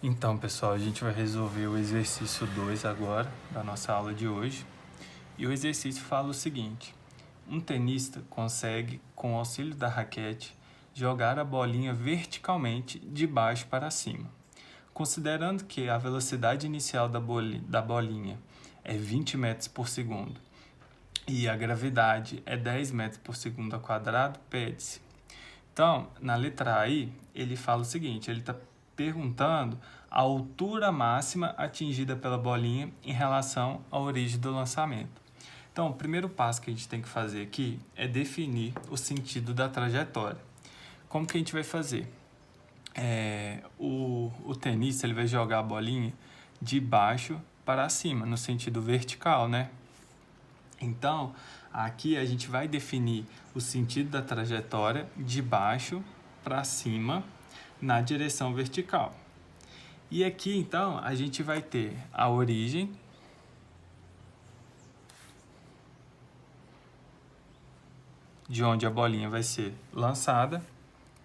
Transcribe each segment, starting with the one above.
Então, pessoal, a gente vai resolver o exercício 2 agora, da nossa aula de hoje. E o exercício fala o seguinte: um tenista consegue, com o auxílio da raquete, jogar a bolinha verticalmente de baixo para cima. Considerando que a velocidade inicial da bolinha é 20 metros por segundo e a gravidade é 10 metros por segundo ao quadrado, pede-se. Então, na letra A aí, ele fala o seguinte, ele está perguntando a altura máxima atingida pela bolinha em relação à origem do lançamento. Então, o primeiro passo que a gente tem que fazer aqui é definir o sentido da trajetória. Como que a gente vai fazer? O tenista ele vai jogar a bolinha de baixo para cima, no sentido vertical, né? Então, aqui a gente vai definir o sentido da trajetória de baixo para cima na direção vertical. E aqui, então, a gente vai ter a origem de onde a bolinha vai ser lançada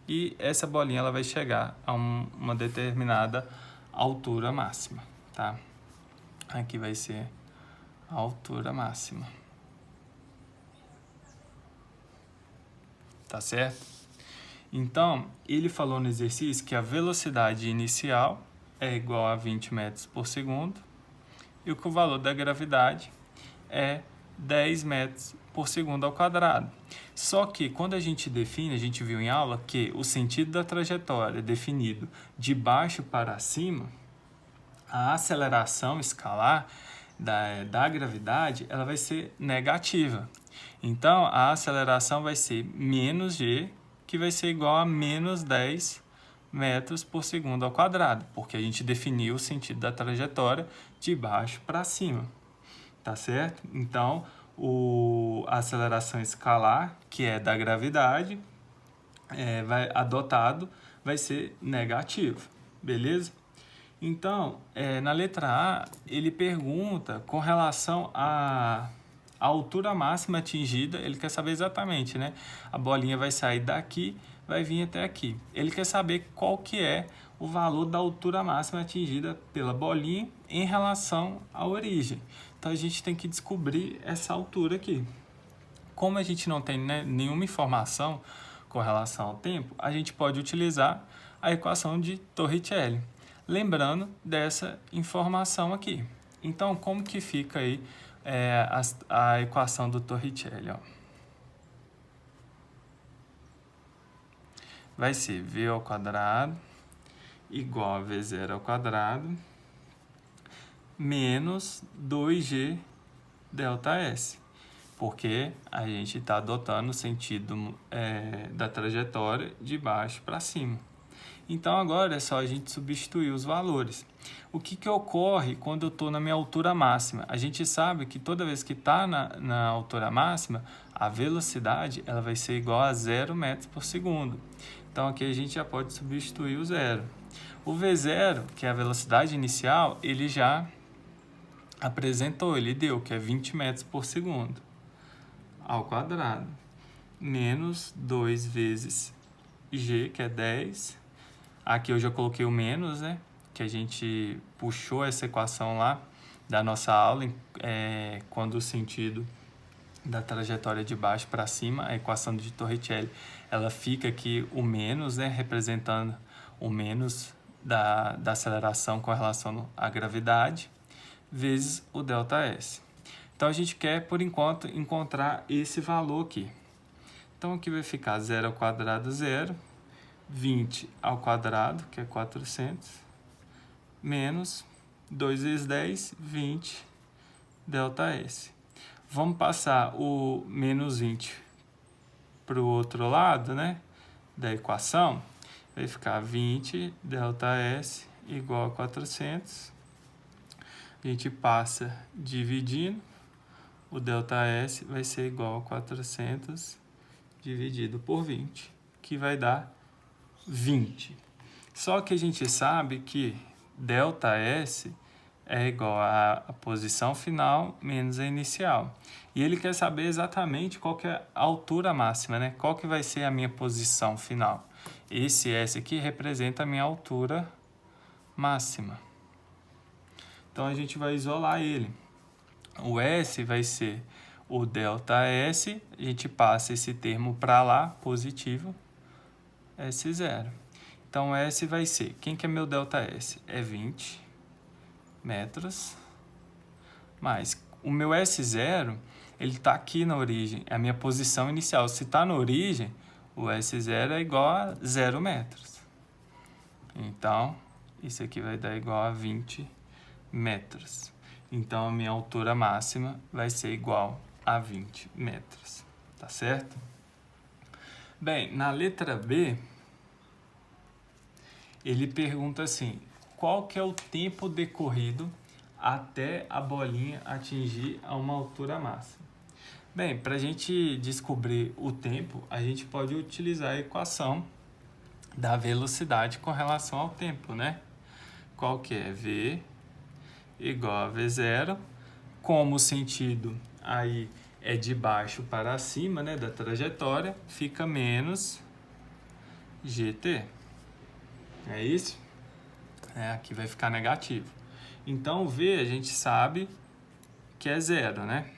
e essa bolinha ela vai chegar a uma determinada altura máxima, tá? Aqui vai ser a altura máxima. Tá certo? Então, ele falou no exercício que a velocidade inicial é igual a 20 metros por segundo e que o valor da gravidade é 10 metros por segundo ao quadrado. Só que quando a gente define, a gente viu em aula que o sentido da trajetória é definido de baixo para cima, a aceleração escalar da gravidade ela vai ser negativa. Então, a aceleração vai ser menos g, que vai ser igual a menos 10 metros por segundo ao quadrado, porque a gente definiu o sentido da trajetória de baixo para cima, tá certo? Então, a aceleração escalar, que é da gravidade, vai ser negativo, beleza? Então, na letra A, ele pergunta com relação à altura máxima atingida, ele quer saber exatamente, né? A bolinha vai sair daqui, vai vir até aqui. Ele quer saber qual que é o valor da altura máxima atingida pela bolinha em relação à origem. Então, a gente tem que descobrir essa altura aqui. Como a gente não tem, né, nenhuma informação com relação ao tempo, a gente pode utilizar a equação de Torricelli. Lembrando dessa informação aqui. Então, como que fica aí a equação do Torricelli? Ó? Vai ser v ao quadrado igual a v0 ao quadrado menos 2g ΔS, porque a gente está adotando o sentido da trajetória de baixo para cima. Então, agora é só a gente substituir os valores. O que ocorre quando eu estou na minha altura máxima? A gente sabe que toda vez que está na altura máxima, a velocidade ela vai ser igual a 0 metros por segundo. Então, aqui a gente já pode substituir o zero. O V0, que é a velocidade inicial, ele já apresentou, ele deu, que é 20 metros por segundo ao quadrado, menos 2 vezes g, que é 10. Aqui eu já coloquei o menos, né? Que a gente puxou essa equação lá da nossa aula, quando o sentido da trajetória de baixo para cima, a equação de Torricelli, ela fica aqui o menos, né? Representando o menos da aceleração com relação à gravidade, vezes o ΔS. Então, a gente quer, por enquanto, encontrar esse valor aqui. Então, aqui vai ficar 0 ao quadrado, 0. 20 ao quadrado, que é 400, menos 2 vezes 10, 20, ΔS. Vamos passar o menos 20 para o outro lado, né, da equação. Vai ficar 20 ΔS igual a 400. A gente passa dividindo. O ΔS vai ser igual a 400 dividido por 20, que vai dar 20. Só que a gente sabe que ΔS é igual à posição final menos a inicial. E ele quer saber exatamente qual que é a altura máxima, né? Qual que vai ser a minha posição final. Esse S aqui representa a minha altura máxima. Então, a gente vai isolar ele. O S vai ser o ΔS, a gente passa esse termo para lá, positivo, S0. Então, S vai ser, quem que é meu ΔS? É 20 metros, mais o meu S0, ele está aqui na origem, é a minha posição inicial. Se está na origem, o S0 é igual a 0 metros. Então, isso aqui vai dar igual a 20 metros. Então, a minha altura máxima vai ser igual a 20 metros. Tá certo? Bem, na letra B, ele pergunta assim, qual que é o tempo decorrido até a bolinha atingir a uma altura máxima? Bem, para a gente descobrir o tempo, a gente pode utilizar a equação da velocidade com relação ao tempo, né? Qual que é? V igual a V0, como o sentido aí é de baixo para cima, né, da trajetória, fica menos GT. É isso? Aqui vai ficar negativo. Então, o V a gente sabe que é 0, né?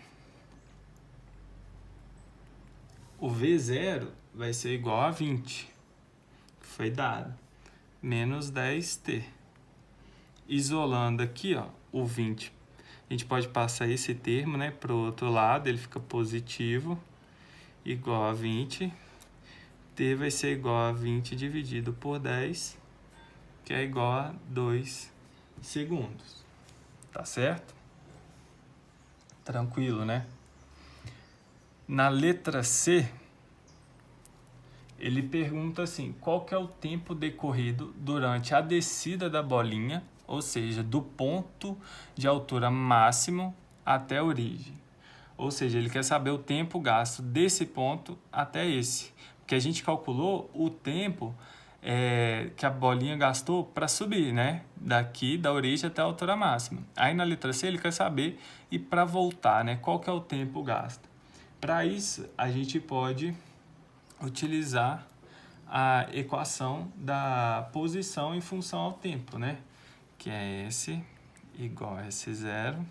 O V0 vai ser igual a 20, que foi dado, menos 10T. Isolando aqui, ó, o 20, a gente pode passar esse termo, né, para o outro lado, ele fica positivo, igual a 20. T vai ser igual a 20 dividido por 10, que é igual a 2 segundos. Tá certo? Tranquilo, né? Na letra C, ele pergunta assim, qual que é o tempo decorrido durante a descida da bolinha, ou seja, do ponto de altura máximo até a origem. Ou seja, ele quer saber o tempo gasto desse ponto até esse. Porque a gente calculou o tempo que a bolinha gastou para subir, né? Daqui da origem até a altura máxima. Aí na letra C ele quer saber e para voltar, né? Qual que é o tempo gasto. Para isso, a gente pode utilizar a equação da posição em função ao tempo, né? Que é S igual a S0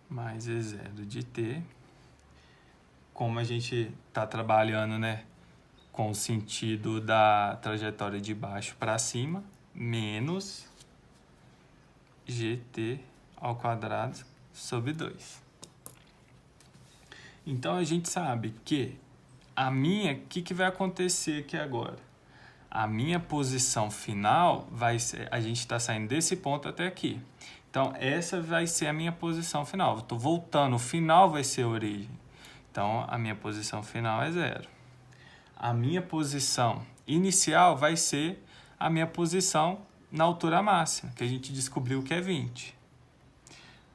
mais E0 de T. Como a gente está trabalhando, né, com o sentido da trajetória de baixo para cima, menos GT ao quadrado sobre 2. Então, a gente sabe que o que vai acontecer aqui agora? A minha posição final vai ser, a gente está saindo desse ponto até aqui. Então, essa vai ser a minha posição final. Estou voltando, o final vai ser a origem. Então, a minha posição final é 0. A minha posição inicial vai ser a minha posição na altura máxima, que a gente descobriu que é 20.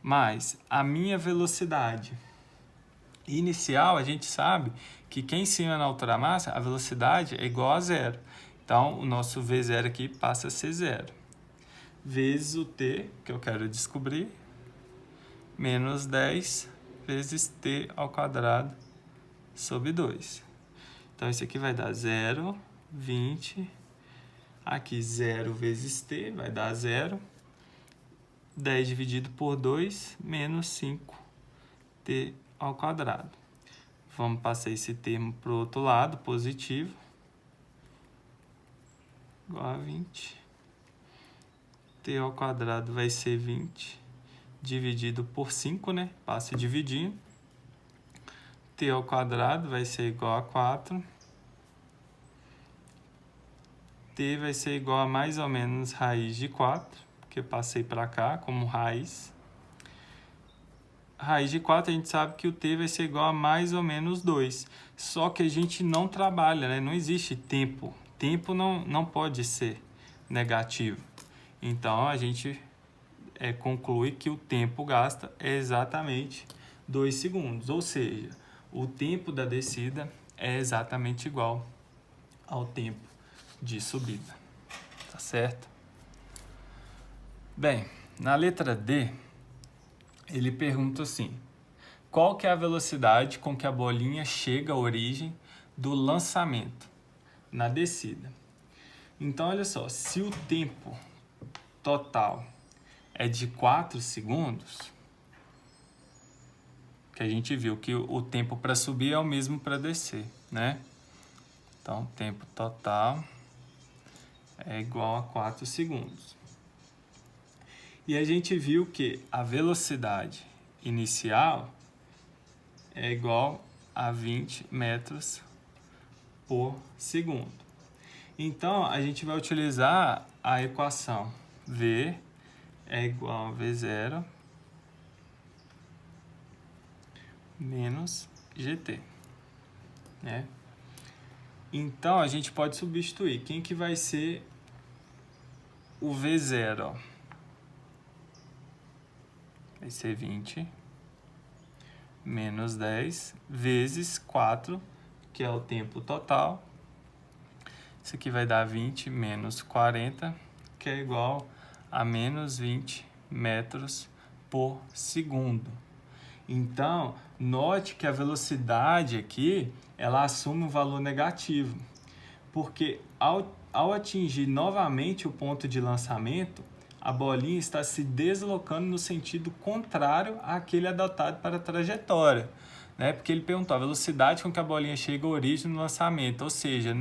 Mas a minha velocidade inicial, a gente sabe que quem em cima na altura máxima, a velocidade é igual a 0. Então, o nosso V0 aqui passa a ser 0. Vezes o T, que eu quero descobrir, menos 10 vezes T ao quadrado sobre 2. Então, isso aqui vai dar 0, 20. Aqui, 0 vezes T vai dar 0. 10 dividido por 2, menos 5T ao quadrado. Vamos passar esse termo para o outro lado, positivo. Igual a 20. T ao quadrado vai ser 20 dividido por 5, né? Passa dividindo. T ao quadrado vai ser igual a 4. T vai ser igual a mais ou menos raiz de 4, porque eu passei para cá como raiz. Raiz de 4, a gente sabe que o T vai ser igual a mais ou menos 2. Só que a gente não trabalha, né? Não existe tempo. Tempo não pode ser negativo. Então, a gente conclui que o tempo gasto é exatamente 2 segundos. Ou seja, o tempo da descida é exatamente igual ao tempo de subida. Tá certo? Bem, na letra D, ele pergunta assim, qual que é a velocidade com que a bolinha chega à origem do lançamento na descida? Então, olha só, se o tempo total é de 4 segundos, que a gente viu que o tempo para subir é o mesmo para descer, né? Então, tempo total é igual a 4 segundos. E a gente viu que a velocidade inicial é igual a 20 metros por segundo. Então, a gente vai utilizar a equação V é igual a V0 menos GT, né? Então, a gente pode substituir. Quem que vai ser o V0? Vai ser 20 menos 10 vezes 4, que é o tempo total. Isso aqui vai dar 20 menos 40, que é igual a menos 20 metros por segundo. Então, note que a velocidade aqui, ela assume um valor negativo, porque ao atingir novamente o ponto de lançamento, a bolinha está se deslocando no sentido contrário àquele adotado para a trajetória, né? Porque ele perguntou a velocidade com que a bolinha chega à origem do lançamento, ou seja,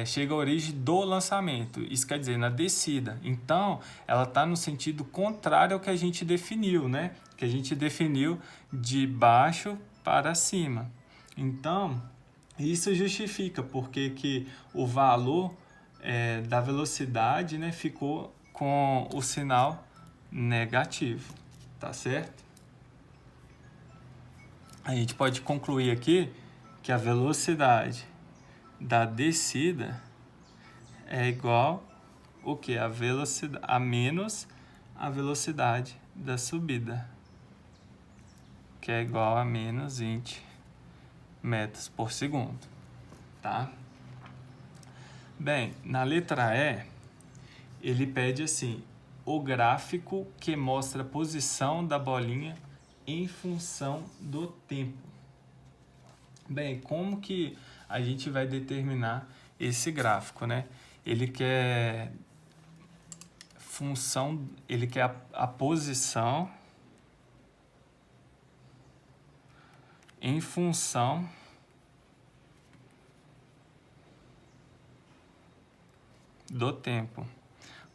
chega à origem do lançamento, isso quer dizer, na descida. Então, ela está no sentido contrário ao que a gente definiu, né? Que a gente definiu de baixo para cima. Então, isso justifica porque que o valor da velocidade, né, ficou com o sinal negativo, tá certo? A gente pode concluir aqui que a velocidade da descida é igual o que? A menos a velocidade da subida, que é igual a menos 20 metros por segundo, tá? Bem, na letra E, ele pede assim, o gráfico que mostra a posição da bolinha em função do tempo. Bem, como que a gente vai determinar esse gráfico, né? Ele quer a posição em função do tempo.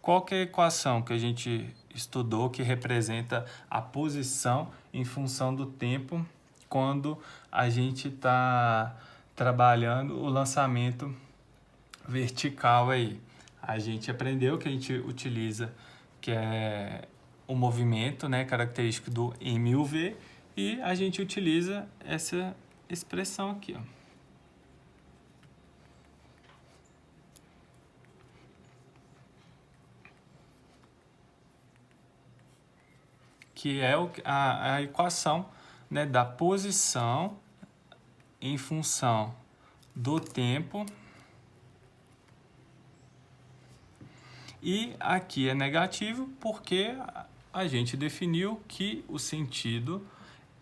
Qual que é a equação que a gente estudou que representa a posição em função do tempo quando a gente está trabalhando o lançamento vertical aí? A gente aprendeu que a gente utiliza, que é o movimento, né, característico do MUV, e a gente utiliza essa expressão aqui, ó. Que é a equação, né, da posição em função do tempo. E aqui é negativo porque a gente definiu que o sentido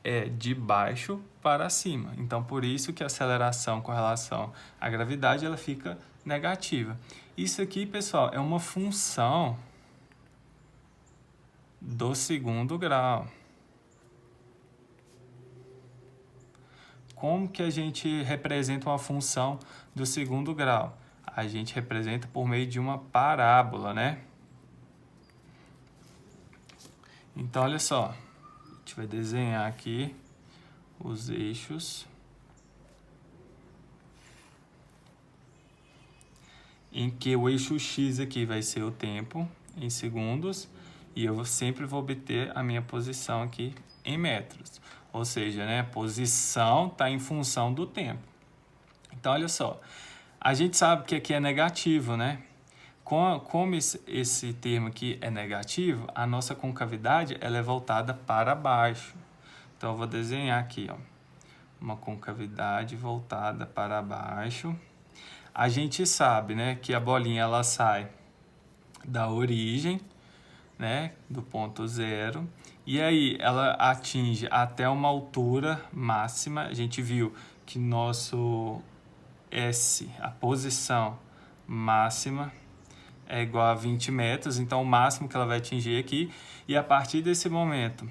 é de baixo para cima. Então, por isso que a aceleração com relação à gravidade ela fica negativa. Isso aqui, pessoal, é uma função do segundo grau. Como que a gente representa uma função do segundo grau? A gente representa por meio de uma parábola, né? Então, olha só. A gente vai desenhar aqui os eixos em que o eixo X aqui vai ser o tempo em segundos e eu sempre vou obter a minha posição aqui em metros. Ou seja, né, a posição está em função do tempo. Então, olha só, a gente sabe que aqui é negativo, né? Como esse termo aqui é negativo, a nossa concavidade ela é voltada para baixo. Então, eu vou desenhar aqui, ó, uma concavidade voltada para baixo. A gente sabe, né, que a bolinha ela sai da origem, né, do ponto zero, e aí ela atinge até uma altura máxima. A gente viu que nosso S, a posição máxima, é igual a 20 metros, então o máximo que ela vai atingir aqui. E a partir desse momento,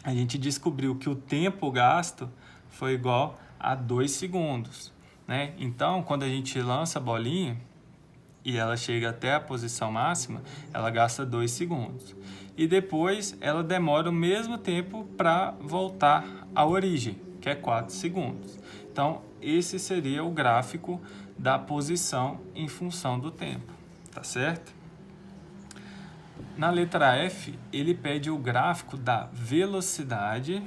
a gente descobriu que o tempo gasto foi igual a 2 segundos, né? Então, quando a gente lança a bolinha e ela chega até a posição máxima, ela gasta 2 segundos. E depois ela demora o mesmo tempo para voltar à origem, que é 4 segundos. Então, esse seria o gráfico da posição em função do tempo, tá certo? Na letra F, ele pede o gráfico da velocidade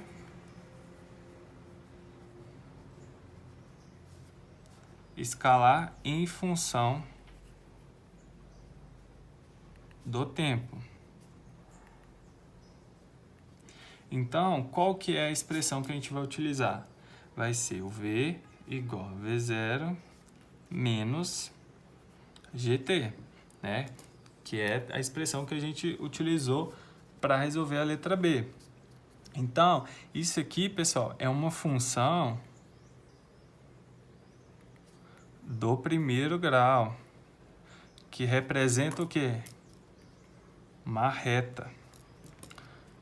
escalar em função do tempo. Então, qual que é a expressão que a gente vai utilizar? Vai ser o V igual a V0 menos GT, né? Que é a expressão que a gente utilizou para resolver a letra B. Então, isso aqui, pessoal, é uma função do primeiro grau, que representa o quê? Uma reta.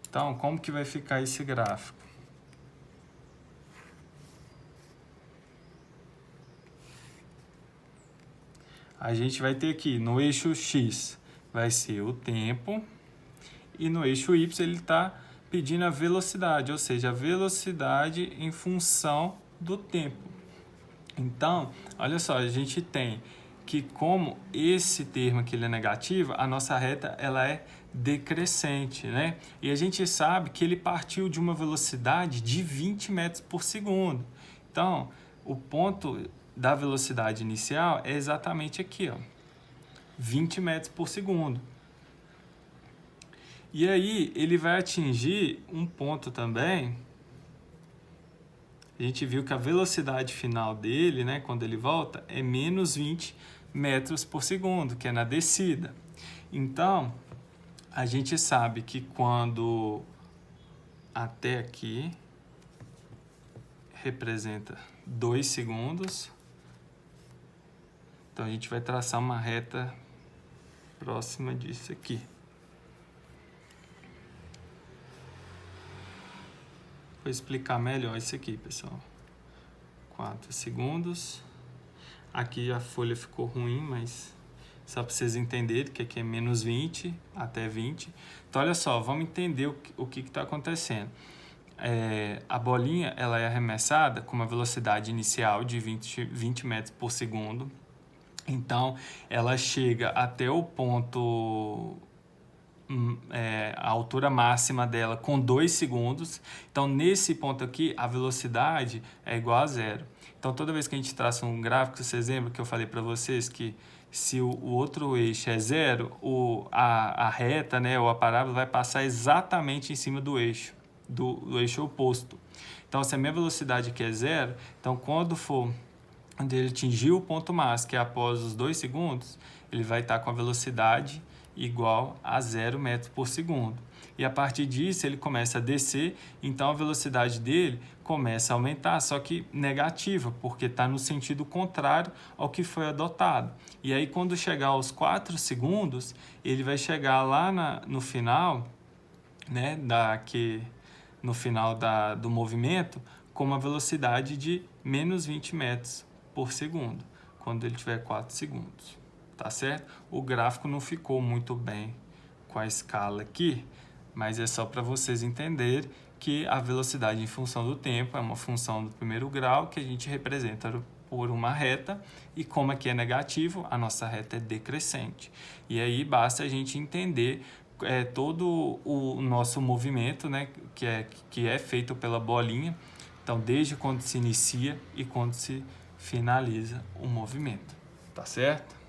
Então, como que vai ficar esse gráfico? A gente vai ter aqui, no eixo X, vai ser o tempo, e no eixo Y ele está pedindo a velocidade, ou seja, a velocidade em função do tempo. Então, olha só, a gente tem que como esse termo aqui ele é negativo, a nossa reta ela é decrescente, né? E a gente sabe que ele partiu de uma velocidade de 20 metros por segundo. Então, o ponto da velocidade inicial é exatamente aqui, ó, 20 metros por segundo. E aí, ele vai atingir um ponto também. A gente viu que a velocidade final dele, né, quando ele volta, é menos 20 metros por segundo, que é na descida. Então, a gente sabe que quando até aqui representa 2 segundos, então a gente vai traçar uma reta próxima disso aqui. Vou explicar melhor isso aqui, pessoal. 4 segundos. Aqui a folha ficou ruim, mas só para vocês entenderem que aqui é menos 20 até 20. Então, olha só, vamos entender o que está acontecendo. A bolinha ela é arremessada com uma velocidade inicial de 20 metros por segundo. Então, ela chega até o ponto... a altura máxima dela com 2 segundos. Então, nesse ponto aqui, a velocidade é igual a zero. Então, toda vez que a gente traça um gráfico, vocês lembram que eu falei para vocês que se o outro eixo é zero, a reta, né, ou a parábola vai passar exatamente em cima do eixo, do eixo oposto. Então, se a minha velocidade aqui é zero, então quando ele atingir o ponto máximo, que é após os 2 segundos, ele vai estar com a velocidade igual a 0 metros por segundo. E a partir disso ele começa a descer, então a velocidade dele começa a aumentar, só que negativa, porque está no sentido contrário ao que foi adotado. E aí quando chegar aos 4 segundos, ele vai chegar lá no final, né, no final do movimento, com uma velocidade de menos 20 metros por segundo, quando ele tiver 4 segundos. Tá certo? O gráfico não ficou muito bem com a escala aqui, mas é só para vocês entenderem que a velocidade em função do tempo é uma função do primeiro grau que a gente representa por uma reta, e como aqui é negativo, a nossa reta é decrescente. E aí basta a gente entender todo o nosso movimento, né, que é feito pela bolinha, então desde quando se inicia e quando se finaliza o movimento. Tá certo?